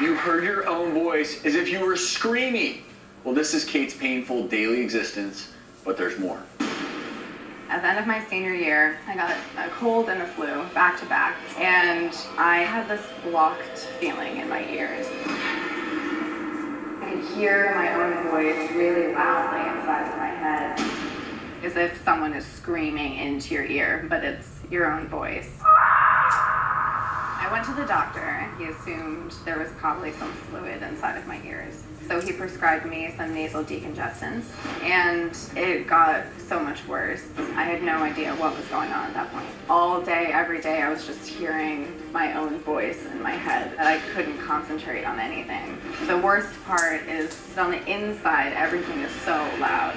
You heard your own voice as if you were screaming. Well, this is Kate's painful daily existence, but there's more. At the end of my senior year, I got a cold and a flu back to back, and I had this blocked feeling in my ears. I could hear my own voice really loudly inside of my head, as if someone is screaming into your ear, but it's your own voice. I went to the doctor, and he assumed there was probably some fluid inside of my ears. So he prescribed me some nasal decongestants, and it got so much worse. I had no idea what was going on at that point. All day, every day, I was just hearing my own voice in my head, and I couldn't concentrate on anything. The worst part is on the inside, everything is so loud.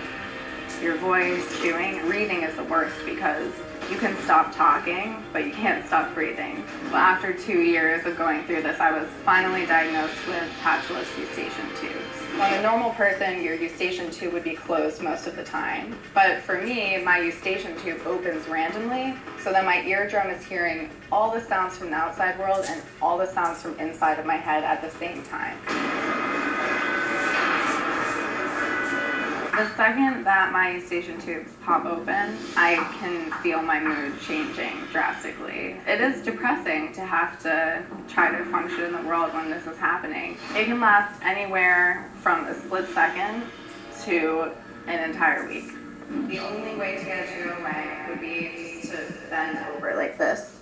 Your voice, chewing, breathing is the worst because you can stop talking, but you can't stop breathing. Well, after 2 years of going through this, I was finally diagnosed with Patulous Eustachian tubes. On a normal person, your Eustachian tube would be closed most of the time. But for me, my Eustachian tube opens randomly, so that my eardrum is hearing all the sounds from the outside world and all the sounds from inside of my head at the same time. The second that my Eustachian tubes pop open, I can feel my mood changing drastically. It is depressing to have to try to function in the world when this is happening. It can last anywhere from a split second to an entire week. The only way to get it to go away would be just to bend over like this.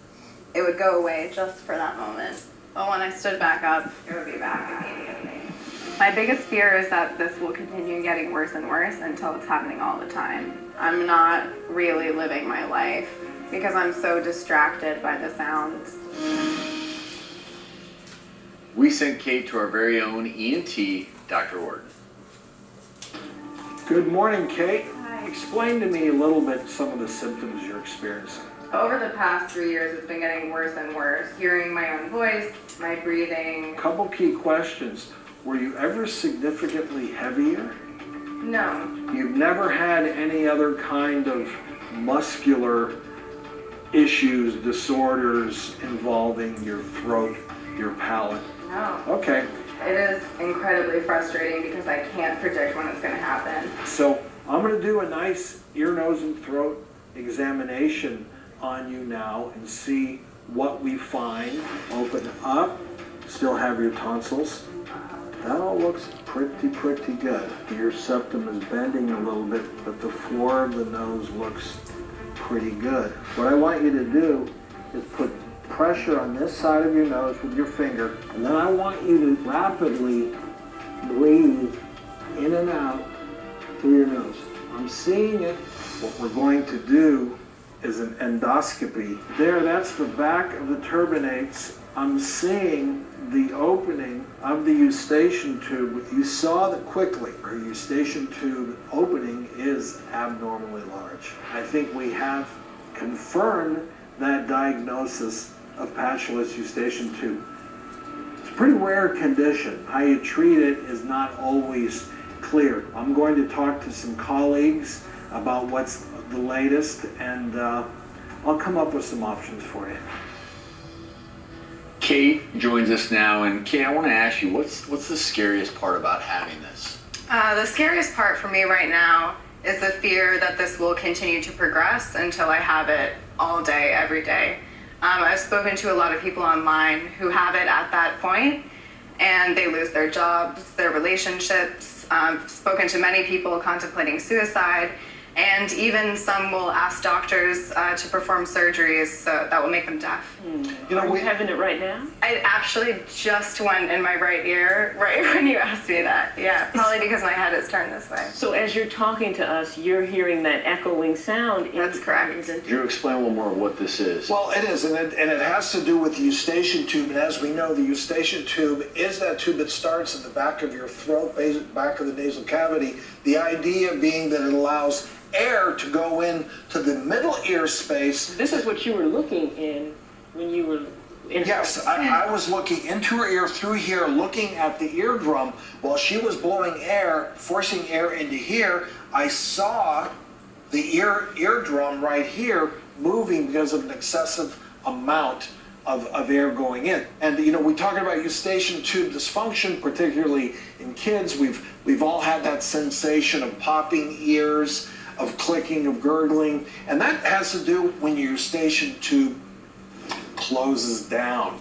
It would go away just for that moment. But when I stood back up, it would be back immediately. My biggest fear is that this will continue getting worse and worse until it's happening all the time. I'm not really living my life because I'm so distracted by the sounds. We sent Kate to our very own ENT, Dr. Orton. Good morning, Kate. Hi. Explain to me a little bit some of the symptoms you're experiencing. Over the past 3 years, it's been getting worse and worse. Hearing my own voice, my breathing. Couple key questions. Were you ever significantly heavier? No. You've never had any other kind of muscular issues, disorders involving your throat, your palate? No. Okay. It is incredibly frustrating because I can't predict when it's going to happen. So I'm going to do a nice ear, nose, and throat examination on you now and see what we find. Open up. Still have your tonsils. That all looks pretty good. Your septum is bending a little bit, but the floor of the nose looks pretty good. What I want you to do is put pressure on this side of your nose with your finger, and then I want you to rapidly breathe in and out through your nose. I'm seeing it. What we're going to do is an endoscopy. There, that's the back of the turbinates. I'm seeing the opening of the eustachian tube. You saw that quickly. Her eustachian tube opening is abnormally large. I think we have confirmed that diagnosis of Patulous Eustachian tube. It's a pretty rare condition. How you treat it is not always clear. I'm going to talk to some colleagues about what's the latest, and I'll come up with some options for you. Kate joins us now, and Kate, I want to ask you, what's the scariest part about having this? The scariest part for me right now is the fear that this will continue to progress until I have it all day, every day. I've spoken to a lot of people online who have it at that point, and they lose their jobs, their relationships. I've spoken to many people contemplating suicide, and even some will ask doctors to perform surgeries that will make them deaf. You know, we're having it right now? I actually just went in my right ear right when you asked me that. Yeah, probably because my head is turned this way. So as you're talking to us, you're hearing that echoing sound. That's correct. Could you explain a little more of what this is? Well, it is, and it has to do with the eustachian tube, and as we know, the eustachian tube is that tube that starts at the back of your throat, back of the nasal cavity, the idea being that it allows air to go in to the middle ear space. This is what you were looking in when you were in. Yes, I was looking into her ear through here, looking at the eardrum while she was blowing air, forcing air into here. I saw the eardrum right here moving because of an excessive amount of air going in. And you know, we talk about eustachian tube dysfunction, particularly in kids. We've all had that sensation of popping ears, of clicking, of gurgling, and that has to do when your eustachian tube closes down.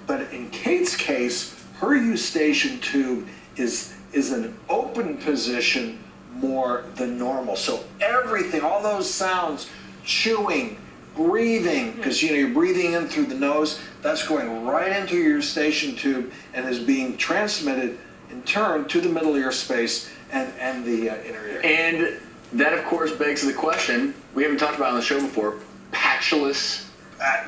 But in Kate's case, her eustachian tube is an open position more than normal. So everything, all those sounds, chewing, breathing, because you know you're breathing in through the nose, that's going right into your eustachian tube and is being transmitted in turn to the middle ear space and the inner ear. And that, of course, begs the question we haven't talked about on the show before: patulous.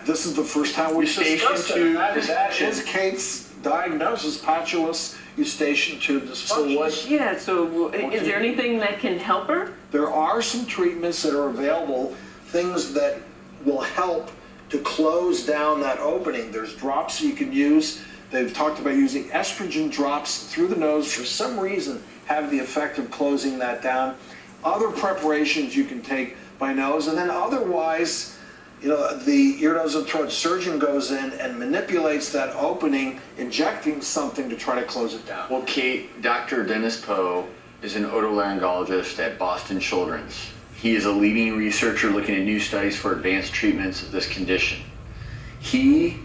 This is the first time we've discussed it. That is Kate's diagnosis: patulous eustachian tube dysfunction. So is there anything that can help her? There are some treatments that are available, things that will help to close down that opening. There's drops you can use. They've talked about using estrogen drops through the nose. For some reason, have the effect of closing that down. Other preparations you can take by nose, and then otherwise, you know, the ear, nose, and throat surgeon goes in and manipulates that opening, injecting something to try to close it down. Well, Kate, Dr. Dennis Poe is an otolaryngologist at Boston Children's. He is a leading researcher looking at new studies for advanced treatments of this condition. He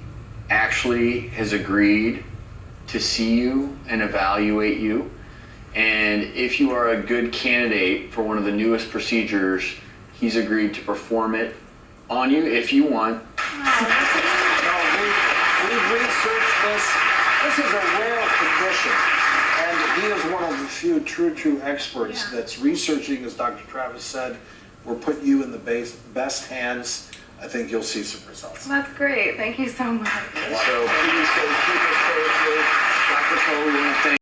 actually has agreed to see you and evaluate you. And if you are a good candidate for one of the newest procedures, he's agreed to perform it on you if you want. No, we've researched this. This is a rare condition. And he is one of the few true experts that's researching, as Dr. Travis said. We're putting you in the best hands. I think you'll see some results. That's great. Thank you so much. So please keep us posted. Dr. Poe, we want to thank